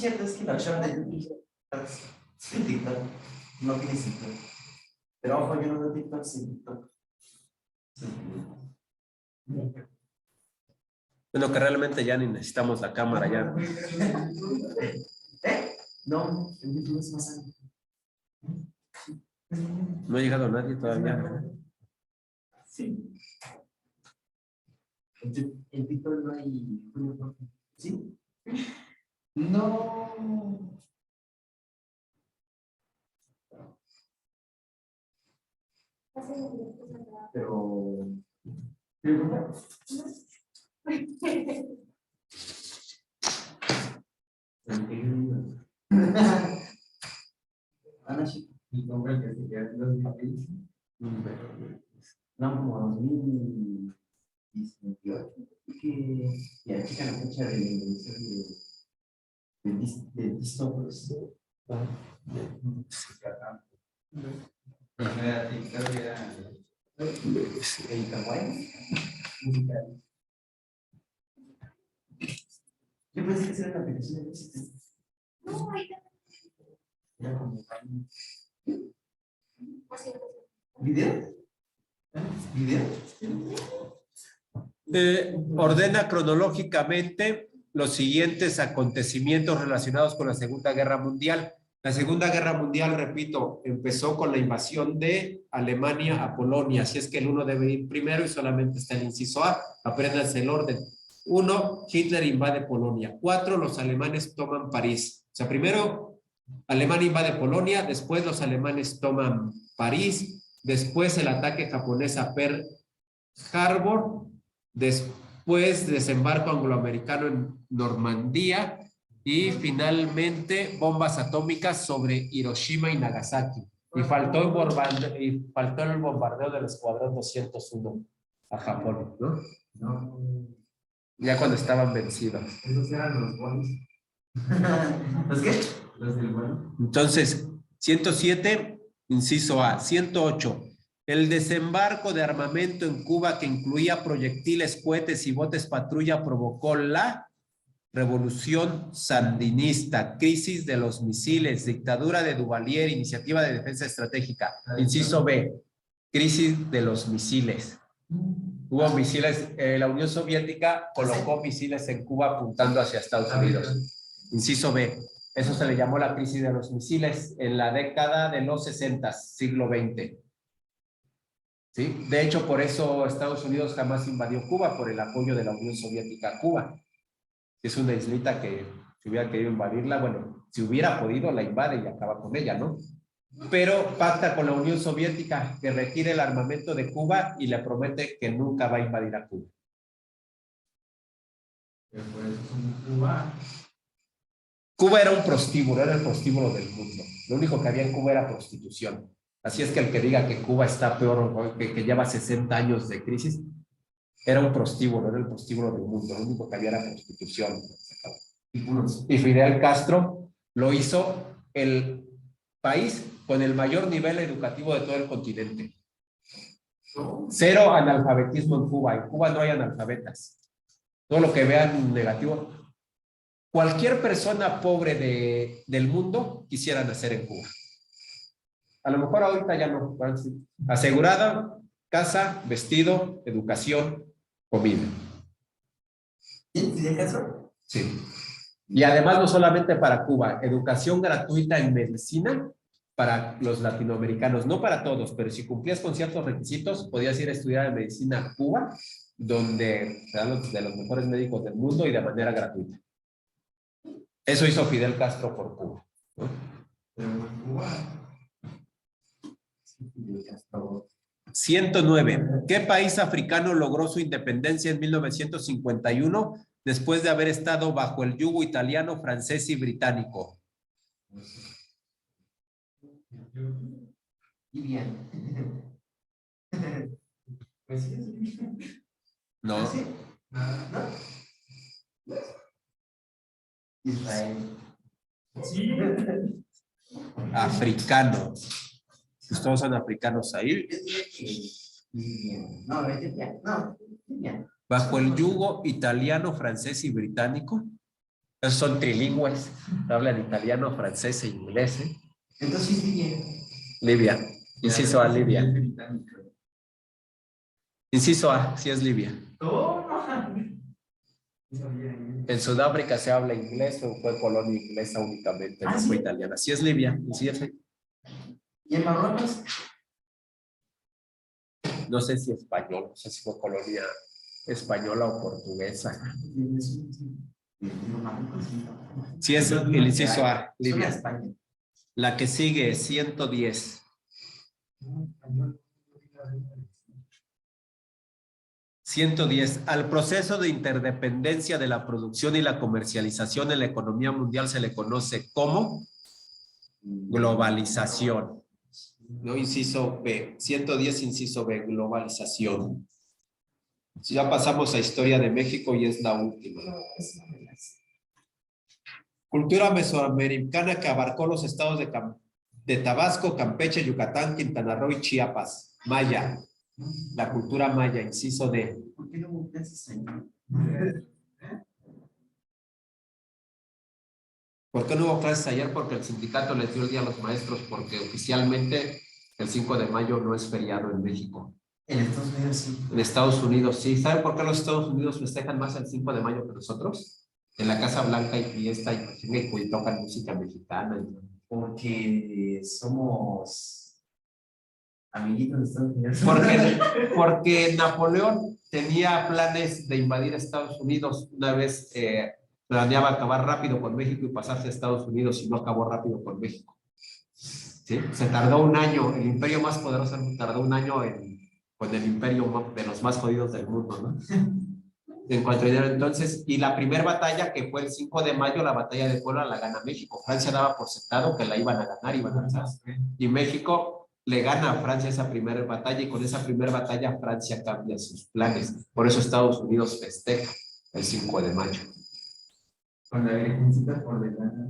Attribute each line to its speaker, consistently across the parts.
Speaker 1: cierto, es que la versión de TikTok no tiene TikTok. Pero ojo, yo no veo TikTok sin TikTok. Sí.
Speaker 2: Bueno, que realmente ya ni necesitamos la cámara ya.
Speaker 1: No, el YouTube es más alto.
Speaker 2: No ha llegado nadie todavía.
Speaker 1: Sí. En TikTok no hay. ¿Sí? No. Pero. Ana, ¿y cómo el que se queda en 2015? No, como 2018. Que ya checa la fecha de la invención de Distópolis. Era TikTok, era el Kawaii musical. Yo pensé que era la aplicación de música. No, ahí era como ¿video? ¿Video?
Speaker 2: Ordena cronológicamente los siguientes acontecimientos relacionados con la Segunda Guerra Mundial. La Segunda Guerra Mundial, repito, empezó con la invasión de Alemania a Polonia, así es que el 1 debe ir primero y solamente está el inciso A. Apréndanse el orden. 1, Hitler invade Polonia. 4, los alemanes toman París. O sea, primero Alemania invade Polonia, después los alemanes toman París, después el ataque japonés a Pearl Harbor, después desembarco angloamericano en Normandía y finalmente bombas atómicas sobre Hiroshima y Nagasaki. Y faltó el bombardeo del Escuadrón 201 a Japón, ¿no?
Speaker 1: No.
Speaker 2: Ya cuando estaban vencidos.
Speaker 1: Esos eran los buenos. ¿Los qué? Los del bueno.
Speaker 2: Entonces, 107, inciso A. 108. El desembarco de armamento en Cuba que incluía proyectiles, cohetes y botes patrulla provocó la revolución sandinista, crisis de los misiles, dictadura de Duvalier, iniciativa de defensa estratégica. Inciso B, crisis de los misiles. Hubo misiles, la Unión Soviética colocó misiles en Cuba apuntando hacia Estados Unidos. Inciso B, eso se le llamó la crisis de los misiles en la década de los 60, siglo XX. ¿Sí? De hecho, por eso Estados Unidos jamás invadió Cuba, por el apoyo de la Unión Soviética a Cuba. Es una islita que si hubiera querido invadirla, bueno, si hubiera podido la invade y acaba con ella, ¿no? Pero pacta con la Unión Soviética que retire el armamento de Cuba y le promete que nunca va a invadir a Cuba. Cuba era un prostíbulo, era el prostíbulo del mundo. Lo único que había en Cuba era prostitución. Así es que el que diga que Cuba está peor, que lleva 60 años de crisis, era un prostíbulo, era el prostíbulo del mundo. Lo único que había era prostitución. Y Fidel Castro lo hizo el país con el mayor nivel educativo de todo el continente. 0 analfabetismo en Cuba. En Cuba no hay analfabetas. Todo lo que vean negativo. Cualquier persona pobre del mundo quisiera nacer en Cuba. A lo mejor ahorita ya no. Asegurada, casa, vestido, educación, comida.
Speaker 1: ¿Fidel Castro?
Speaker 2: Sí. Y además no solamente para Cuba, educación gratuita en medicina para los latinoamericanos, no para todos, pero si cumplías con ciertos requisitos, podías ir a estudiar en medicina a Cuba, donde se dan de los mejores médicos del mundo y de manera gratuita. Eso hizo Fidel Castro por Cuba, ¿no?
Speaker 1: Pero en Cuba.
Speaker 2: 109. ¿Qué país africano logró su independencia en 1951 después de haber estado bajo el yugo italiano, francés y británico?
Speaker 1: Libia. Pues sí.
Speaker 2: No.
Speaker 1: ¿No? Israel.
Speaker 3: Sí.
Speaker 2: Africano. Todos son africanos ahí.
Speaker 1: No, Libia. No, Libia.
Speaker 2: Bajo el yugo italiano, francés y británico. Esos son trilingües. Hablan italiano, francés e inglés.
Speaker 1: Entonces sí, bien.
Speaker 2: Libia. Inciso A, Libia. Inciso A, sí es Libia. En Sudáfrica se habla inglés o fue colonia inglesa únicamente, no fue italiana. Sí es Libia. Sí es...
Speaker 1: ¿Y en Marruecos?
Speaker 2: No sé si español, no sé si fue colonia española o portuguesa. Sí es el inciso A, Libia. La que sigue, 110. 110. Al proceso de interdependencia de la producción y la comercialización en la economía mundial se le conoce como globalización. No, inciso B. 110, inciso B, globalización. Ya pasamos a historia de México y es la última. Cultura mesoamericana que abarcó los estados de Tabasco, Campeche, Yucatán, Quintana Roo y Chiapas. Maya. La cultura maya, inciso D.
Speaker 1: ¿Por qué no volteas ahí?
Speaker 2: ¿Por qué no hubo clases ayer? Porque el sindicato les dio el día a los maestros, porque oficialmente el 5 de mayo no es feriado en México.
Speaker 1: En Estados Unidos sí.
Speaker 2: En Estados Unidos sí. ¿Saben por qué los Estados Unidos festejan más el 5 de mayo que nosotros? En la Casa Blanca hay fiesta y tocan música mexicana.
Speaker 1: Porque somos amiguitos de Estados Unidos.
Speaker 2: Porque Napoleón tenía planes de invadir Estados Unidos. Una vez planeaba acabar rápido con México y pasarse a Estados Unidos y no acabó rápido con México. ¿Sí? Se tardó un año. El imperio más poderoso tardó un año con el imperio de los más jodidos del mundo, ¿no? En cuanto a dinero, entonces, y la primera batalla que fue el 5 de mayo, la batalla de Puebla, la gana México. Francia daba por sentado que la iban a ganar, iban a ganar. Y México le gana a Francia esa primera batalla y con esa primera batalla Francia cambia sus planes. Por eso Estados Unidos festeja el 5 de mayo.
Speaker 1: Con la virgencita por delante.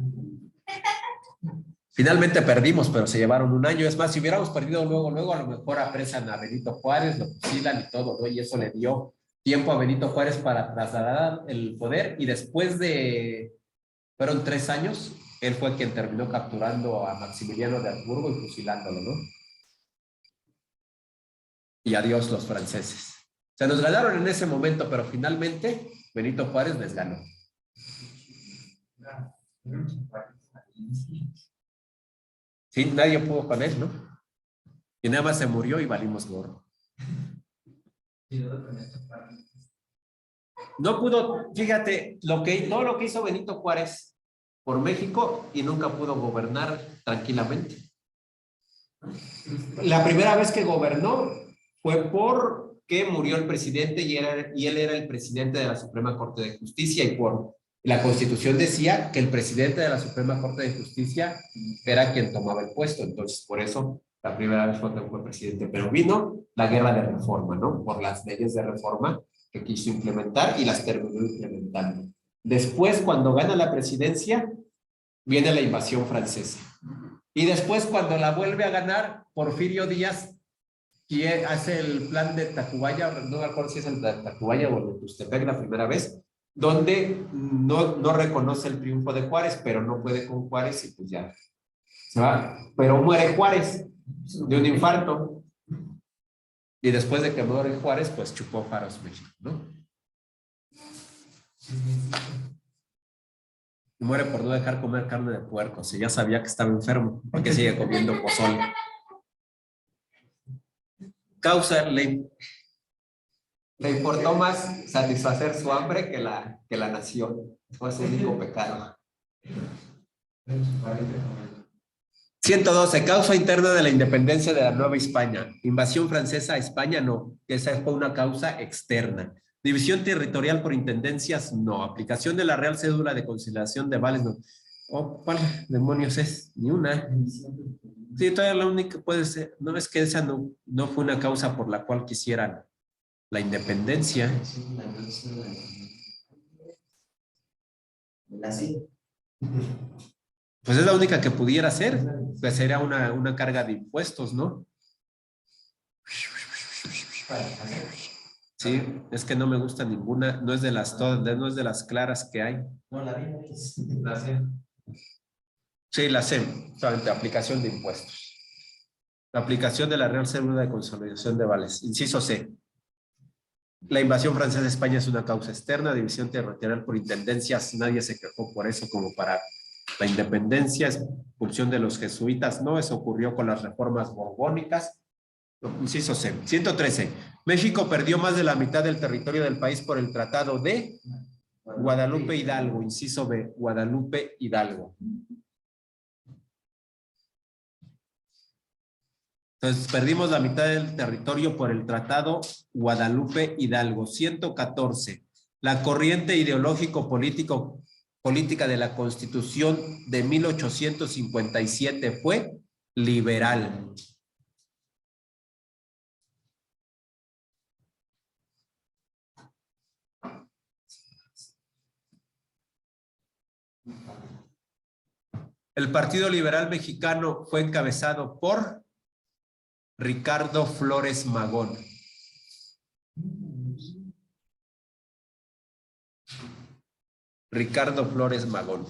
Speaker 2: Finalmente perdimos, pero se llevaron un año. Es más, si hubiéramos perdido luego, a lo mejor apresan a Benito Juárez, lo fusilan y todo, ¿no? Y eso le dio tiempo a Benito Juárez para trasladar el poder y después fueron 3 años, él fue quien terminó capturando a Maximiliano de Habsburgo y fusilándolo, ¿no? Y adiós los franceses. Se nos ganaron en ese momento, pero finalmente Benito Juárez les ganó. Sí, nadie pudo con él, ¿no? Y nada más se murió y valimos gorro. No pudo, fíjate, todo lo que hizo Benito Juárez por México y nunca pudo gobernar tranquilamente. La primera vez que gobernó fue porque murió el presidente y él era el presidente de la Suprema Corte de Justicia y por la Constitución decía que el presidente de la Suprema Corte de Justicia era quien tomaba el puesto, entonces por eso la primera vez fue presidente, pero vino la guerra de reforma, ¿no? Por las leyes de reforma que quiso implementar y las terminó implementando. Después, cuando gana la presidencia, viene la invasión francesa. Y después, cuando la vuelve a ganar, Porfirio Díaz hace el plan de Tacubaya, no me acuerdo si es el de Tacubaya o el de Tustepec la primera vez, donde no reconoce el triunfo de Juárez, pero no puede con Juárez y pues ya se va. Pero muere Juárez de un infarto. Y después de que muere Juárez, pues chupó faros México, ¿no? Y muere por no dejar comer carne de puerco. Si ya sabía que estaba enfermo, porque sigue comiendo pozole. Causa, le importó más satisfacer su hambre que la nación. Fue su único pecado. 112. Causa interna de la independencia de la Nueva España. Invasión francesa a España, no. Esa fue una causa externa. División territorial por intendencias, no. Aplicación de la Real Cédula de Conciliación de Vales, no. ¿Cuál demonios es? Ni una. Sí, todavía la única puede ser. No, es que esa no fue una causa por la cual quisieran la independencia. Pues es la única que pudiera ser. Pues sería una carga de impuestos, ¿no? Sí, es que no me gusta ninguna, no es de las todas, no es de las claras que hay.
Speaker 1: No, la vi.
Speaker 3: La C.
Speaker 2: Sí, la C, solamente aplicación de impuestos. La aplicación de la Real Cédula de Consolidación de Vales. Inciso C. La invasión francesa de España es una causa externa, división territorial por intendencias, nadie se quejó por eso como para la independencia, expulsión de los jesuitas, no, eso ocurrió con las reformas borbónicas. Inciso C. 113. México perdió más de la mitad del territorio del país por el Tratado de Guadalupe Hidalgo. Inciso B. Guadalupe Hidalgo. Entonces, perdimos la mitad del territorio por el Tratado Guadalupe Hidalgo. 114. La corriente ideológico-política de la Constitución de 1857 fue liberal. El Partido Liberal Mexicano fue encabezado por Ricardo Flores Magón. Ricardo Flores Magón.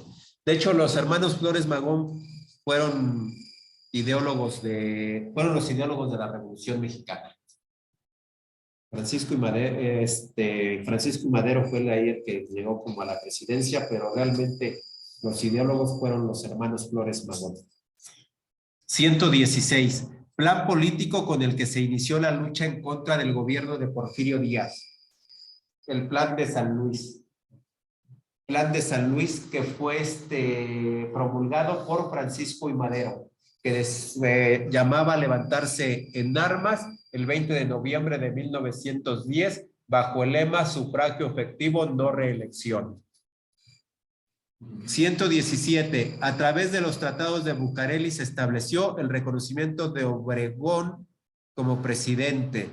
Speaker 2: De hecho, los hermanos Flores Magón fueron los ideólogos de la Revolución Mexicana. Francisco y Madero fue el que llegó como a la presidencia, pero realmente los ideólogos fueron los hermanos Flores Magón. 116. Plan político con el que se inició la lucha en contra del gobierno de Porfirio Díaz. El Plan de San Luis. Plan de San Luis que fue promulgado por Francisco y Madero, que llamaba a levantarse en armas el 20 de noviembre de 1910 bajo el lema sufragio efectivo, no reelección. 117. A través de los tratados de Bucareli se estableció el reconocimiento de Obregón como presidente,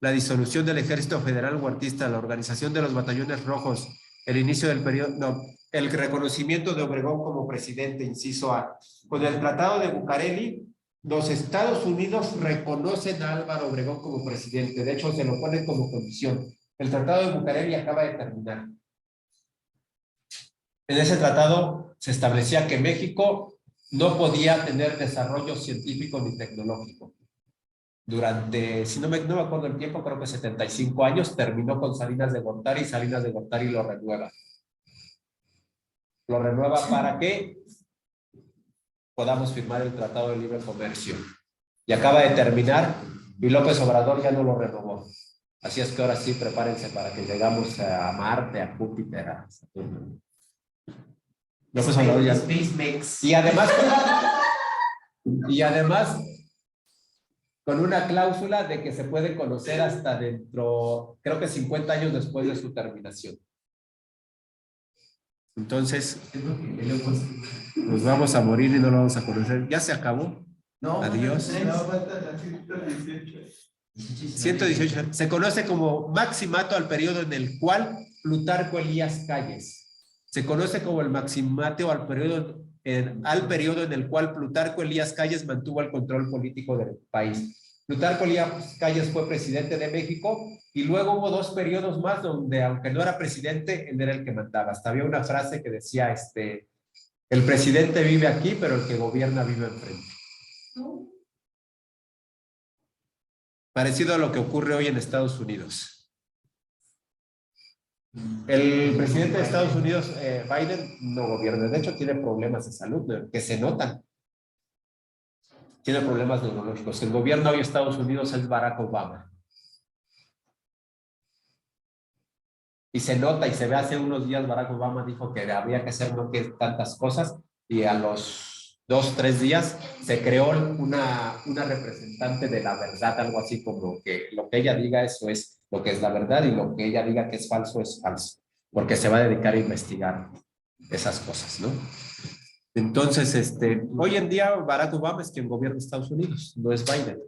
Speaker 2: la disolución del Ejército Federal Huertista, la organización de los batallones rojos, el inicio del periodo, el reconocimiento de Obregón como presidente, inciso A. Con el Tratado de Bucareli, los Estados Unidos reconocen a Álvaro Obregón como presidente. De hecho, se lo ponen como condición. El Tratado de Bucareli acaba de terminar. En ese tratado se establecía que México no podía tener desarrollo científico ni tecnológico. Durante, si no me acuerdo el tiempo, creo que 75 años, terminó con Salinas de Gortari y Salinas de Gortari lo renueva. Lo renueva para que podamos firmar el Tratado de Libre Comercio. Y acaba de terminar y López Obrador ya no lo renovó. Así es que ahora sí, prepárense para que llegamos a Marte, a Júpiter, a Saturno. López Obrador ya. Y además, con una cláusula de que se puede conocer hasta dentro, creo que 50 años después de su terminación. Entonces, nos vamos a morir y no lo vamos a conocer. Ya se acabó.
Speaker 1: No,
Speaker 2: adiós. 118. Se conoce como maximato al periodo en el cual Plutarco Elías Calles. Se conoce como el maximato al periodo en el cual Plutarco Elías Calles mantuvo el control político del país. Plutarco Elías Calles fue presidente de México y luego hubo 2 periodos más donde, aunque no era presidente, él era el que mandaba. Hasta había una frase que decía, el presidente vive aquí, pero el que gobierna vive enfrente. Parecido a lo que ocurre hoy en Estados Unidos. El presidente de Estados Unidos, Biden, no gobierna. De hecho, tiene problemas de salud que se notan. Tiene problemas neurológicos. El gobierno hoy de Estados Unidos es Barack Obama. Y se nota y se ve. Hace unos días Barack Obama dijo que había que hacer no que tantas cosas y a los 2, 3 días se creó una representante de la verdad, algo así como que lo que ella diga eso es lo que es la verdad y lo que ella diga que es falso, porque se va a dedicar a investigar esas cosas, ¿no? Entonces, hoy en día Barack Obama es quien gobierna Estados Unidos, no es Biden.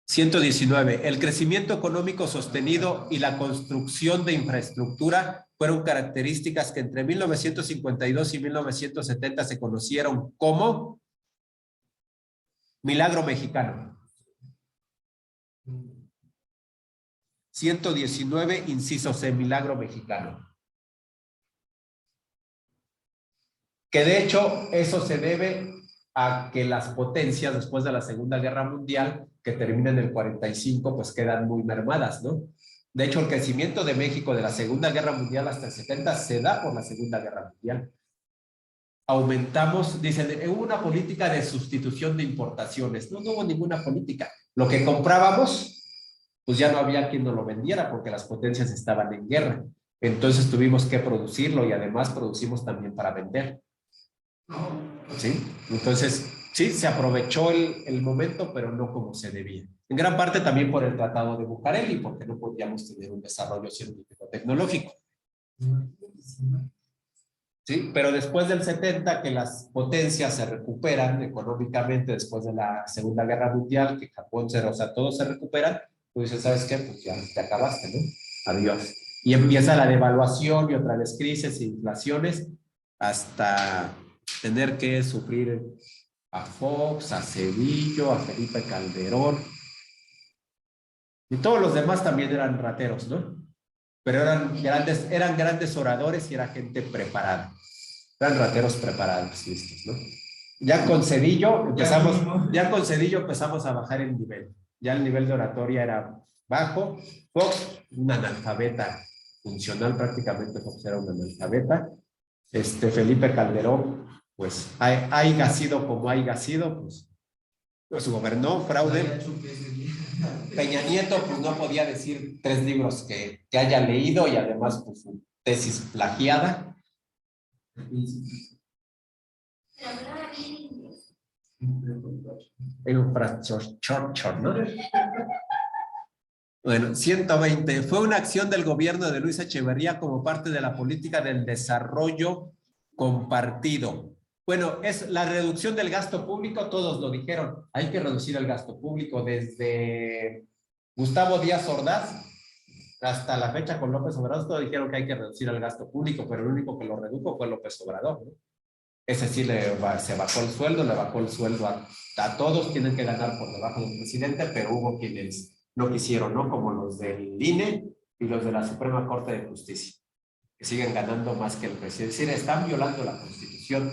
Speaker 2: 119. El crecimiento económico sostenido y la construcción de infraestructura fueron características que entre 1952 y 1970 se conocieron como milagro mexicano. 119, inciso C, milagro mexicano. Que de hecho eso se debe a que las potencias después de la Segunda Guerra Mundial, que termina en el 45, pues quedan muy mermadas, ¿no? De hecho, el crecimiento de México de la Segunda Guerra Mundial hasta el 70 se da por la Segunda Guerra Mundial. Aumentamos, dicen, hubo una política de sustitución de importaciones. No hubo ninguna política. Lo que comprábamos, pues ya no había quien nos lo vendiera porque las potencias estaban en guerra. Entonces tuvimos que producirlo y además producimos también para vender. ¿Sí? Entonces, sí, se aprovechó el momento, pero no como se debía. En gran parte también por el Tratado de Bucareli, porque no podíamos tener un desarrollo científico-tecnológico. Sí, pero después del 70, que las potencias se recuperan económicamente después de la Segunda Guerra Mundial, que Japón, o sea, todos se recuperan, pues dices, ¿sabes qué? Pues ya te acabaste, ¿no? Adiós. Y empieza la devaluación y otra vez crisis e inflaciones hasta tener que sufrir a Fox, a Cedillo, a Felipe Calderón. Y todos los demás también eran rateros, ¿no? Pero eran grandes oradores y era gente preparada. Eran rateros preparados, listos, ¿no? Ya con Cedillo empezamos a bajar el nivel. Ya el nivel de oratoria era bajo. Fox, un analfabeta funcional prácticamente, Fox era un analfabeta. Felipe Calderón, pues haya sido como haya sido, pues gobernó, fraude. Peña Nieto, pues no podía decir 3 libros que haya leído y además pues su tesis plagiada. ¿No? Bueno, 120. Fue una acción del gobierno de Luis Echeverría como parte de la política del desarrollo compartido. Bueno, es la reducción del gasto público, todos lo dijeron. Hay que reducir el gasto público desde Gustavo Díaz Ordaz hasta la fecha con López Obrador, todos dijeron que hay que reducir el gasto público, pero el único que lo redujo fue López Obrador, ¿no? Ese sí se bajó el sueldo, le bajó el sueldo a todos, tienen que ganar por debajo del presidente, pero hubo quienes no quisieron, ¿no? Como los del INE y los de la Suprema Corte de Justicia, que siguen ganando más que el presidente. Es decir, están violando la Constitución,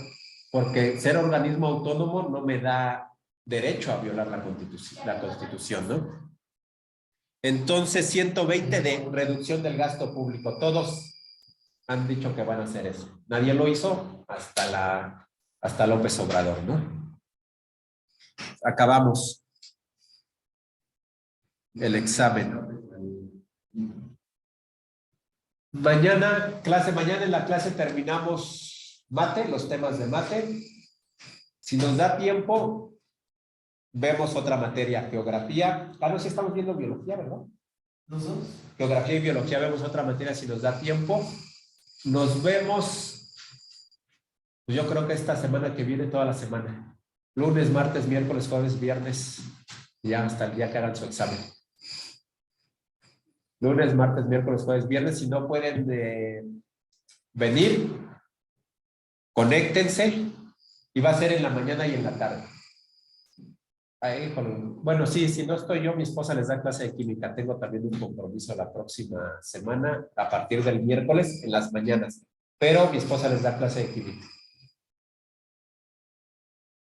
Speaker 2: porque ser organismo autónomo no me da derecho a violar la Constitución, ¿no? Entonces, 120 de reducción del gasto público. Todos han dicho que van a hacer eso. Nadie lo hizo hasta López Obrador, ¿no? Acabamos el examen. Mañana en la clase terminamos mate, los temas de mate. Si nos da tiempo, vemos otra materia, geografía. Claro, sí estamos viendo biología, ¿verdad?
Speaker 1: ¿Los dos?
Speaker 2: Geografía y biología, vemos otra materia si nos da tiempo. Nos vemos, pues yo creo que esta semana que viene, toda la semana. Lunes, martes, miércoles, jueves, viernes, ya hasta el día que hagan su examen. Lunes, martes, miércoles, jueves, viernes. Si no pueden venir, conéctense y va a ser en la mañana y en la tarde. Bueno, sí, si no estoy yo, mi esposa les da clase de química. Tengo también un compromiso la próxima semana, a partir del miércoles, en las mañanas. Pero mi esposa les da clase de química.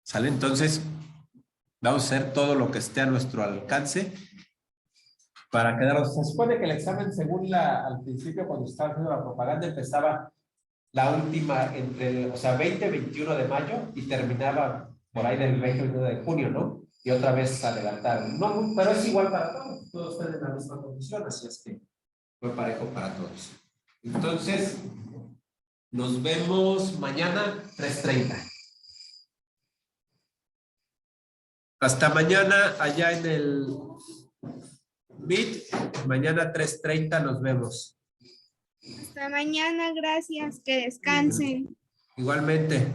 Speaker 2: ¿Sale? Entonces, vamos a hacer todo lo que esté a nuestro alcance para quedarnos. Se supone que el examen, según al principio, cuando estaba haciendo la propaganda, empezaba la última entre, 20, 21 de mayo y terminaba por ahí del 20, 21 de junio, ¿no? Y otra vez adelantaron. No, pero es igual para todos. Todos están en la misma condición, así es que fue parejo para todos. Entonces, nos vemos mañana 3:30. Hasta mañana allá en el Meet. Mañana 3:30 nos vemos.
Speaker 3: Hasta mañana, gracias, que descansen.
Speaker 2: Igualmente.